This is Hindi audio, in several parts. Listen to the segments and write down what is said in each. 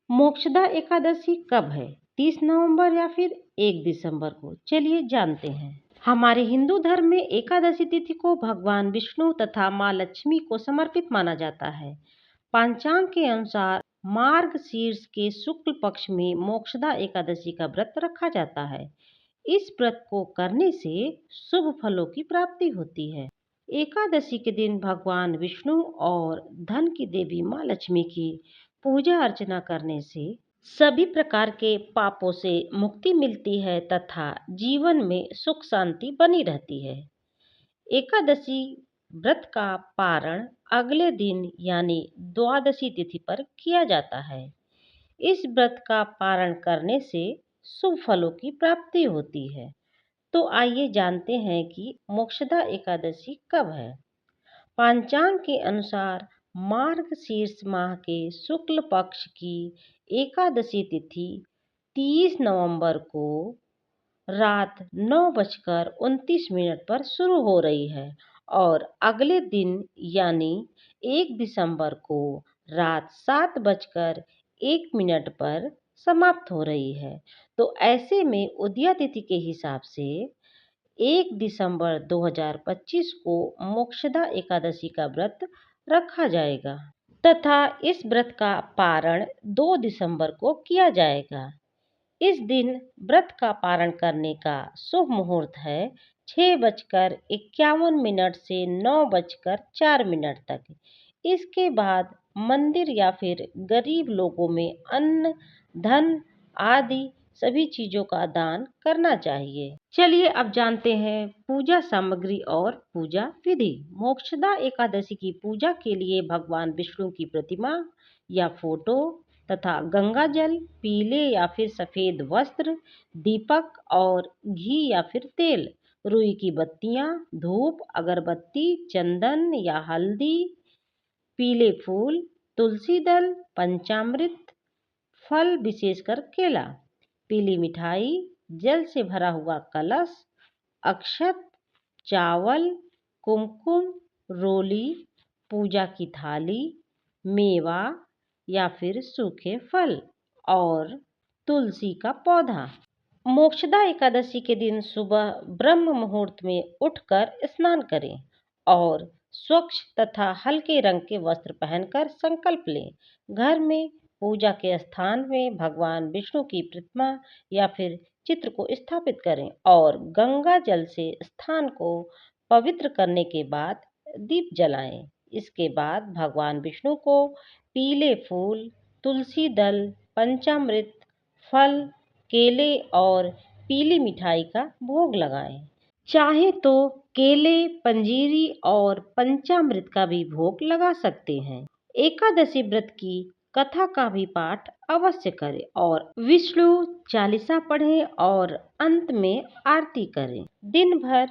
मोक्षदा एकादशी कब है? 30 नवंबर या फिर 1 दिसंबर को? चलिए जानते हैं। हमारे हिंदू धर्म में एकादशी तिथि को भगवान विष्णु तथा माँ लक्ष्मी को समर्पित माना जाता है। पंचांग के अनुसार मार्गशीर्ष के शुक्ल पक्ष में मोक्षदा एकादशी का व्रत रखा जाता है। इस व्रत को करने से शुभ फलों की प्राप्ति होती है। एकादशी के दिन भगवान विष्णु और धन की देवी माँ लक्ष्मी की पूजा अर्चना करने से सभी प्रकार के पापों से मुक्ति मिलती है तथा जीवन में सुख शांति बनी रहती है। एकादशी व्रत का पारण अगले दिन यानी द्वादशी तिथि पर किया जाता है। इस व्रत का पारण करने से शुभ फलों की प्राप्ति होती है। तो आइए जानते हैं कि मोक्षदा एकादशी कब है। पंचांग के अनुसार मार्गशीर्ष माह के शुक्ल पक्ष की एकादशी तिथि 30 नवंबर को रात 9:29 पर शुरू हो रही है और अगले दिन यानी 1 दिसंबर को रात 7:01 पर समाप्त हो रही है। तो ऐसे में उदया तिथि के हिसाब से 1 दिसंबर 2025 को मोक्षदा एकादशी का व्रत रखा जाएगा तथा इस व्रत का पारण 2 दिसंबर को किया जाएगा। इस दिन व्रत का पारण करने का शुभ मुहूर्त है 6:51 से 9:04 तक। इसके बाद मंदिर या फिर गरीब लोगों में अन्न, धन आदि सभी चीजों का दान करना चाहिए। चलिए अब जानते हैं पूजा सामग्री और पूजा विधि। मोक्षदा एकादशी की पूजा के लिए भगवान विष्णु की प्रतिमा या फोटो तथा गंगा जल, पीले या फिर सफेद वस्त्र, दीपक और घी या फिर तेल, रुई की बत्तियां, धूप, अगरबत्ती, चंदन या हल्दी, पीले फूल, तुलसी दल, पंचामृत, फल विशेषकर केला, पीली मिठाई, जल से भरा हुआ कलश, अक्षत, चावल, कुमकुम, रोली, पूजा की थाली, मेवा या फिर सूखे फल और तुलसी का पौधा। मोक्षदा एकादशी के दिन सुबह ब्रह्म मुहूर्त में उठकर स्नान करें और स्वच्छ तथा हल्के रंग के वस्त्र पहनकर संकल्प लें। घर में पूजा के स्थान में भगवान विष्णु की प्रतिमा या फिर चित्र को स्थापित करें और गंगा जल से स्थान को पवित्र करने के बाद दीप जलाएं। इसके बाद भगवान विष्णु को पीले फूल, तुलसी दल, पंचामृत, फल, केले और पीली मिठाई का भोग लगाएं। चाहे तो केले, पंजीरी और पंचामृत का भी भोग लगा सकते हैं। एकादशी व्रत की कथा का भी पाठ अवश्य करें और विष्णु चालीसा पढ़ें और अंत में आरती करें। दिन भर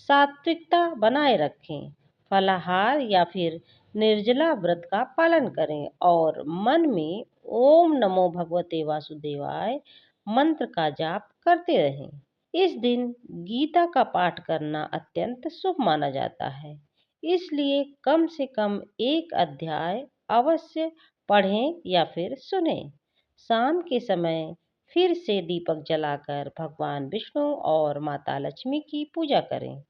सात्विकता बनाए रखें, फलाहार या फिर निर्जला व्रत का पालन करें और मन में ओम नमो भगवते वासुदेवाय मंत्र का जाप करते रहें। इस दिन गीता का पाठ करना अत्यंत शुभ माना जाता है, इसलिए कम से कम एक अध्याय अवश्य पढ़ें या फिर सुनें। शाम के समय फिर से दीपक जलाकर भगवान विष्णु और माता लक्ष्मी की पूजा करें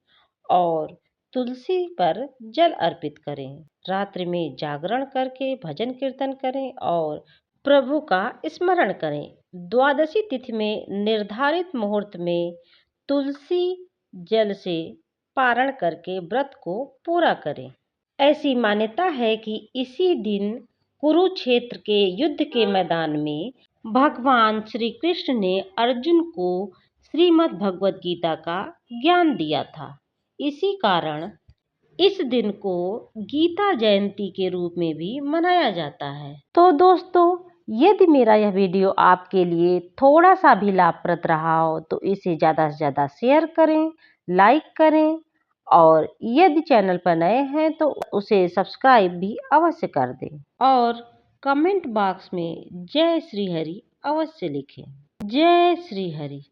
और तुलसी पर जल अर्पित करें। रात्रि में जागरण करके भजन कीर्तन करें और प्रभु का स्मरण करें। द्वादशी तिथि में निर्धारित मुहूर्त में तुलसी जल से पारण करके व्रत को पूरा करें। ऐसी मान्यता है कि इसी दिन कुरुक्षेत्र के युद्ध के मैदान में भगवान श्री कृष्ण ने अर्जुन को श्रीमद् भगवद गीता का ज्ञान दिया था। इसी कारण इस दिन को गीता जयंती के रूप में भी मनाया जाता है। तो दोस्तों, यदि मेरा यह वीडियो आपके लिए थोड़ा सा भी लाभप्रद रहा हो तो इसे ज़्यादा से ज़्यादा शेयर करें, लाइक करें और यदि चैनल पर नए हैं तो उसे सब्सक्राइब भी अवश्य कर दें और कमेंट बॉक्स में जय श्री हरि अवश्य लिखें। जय श्री हरि।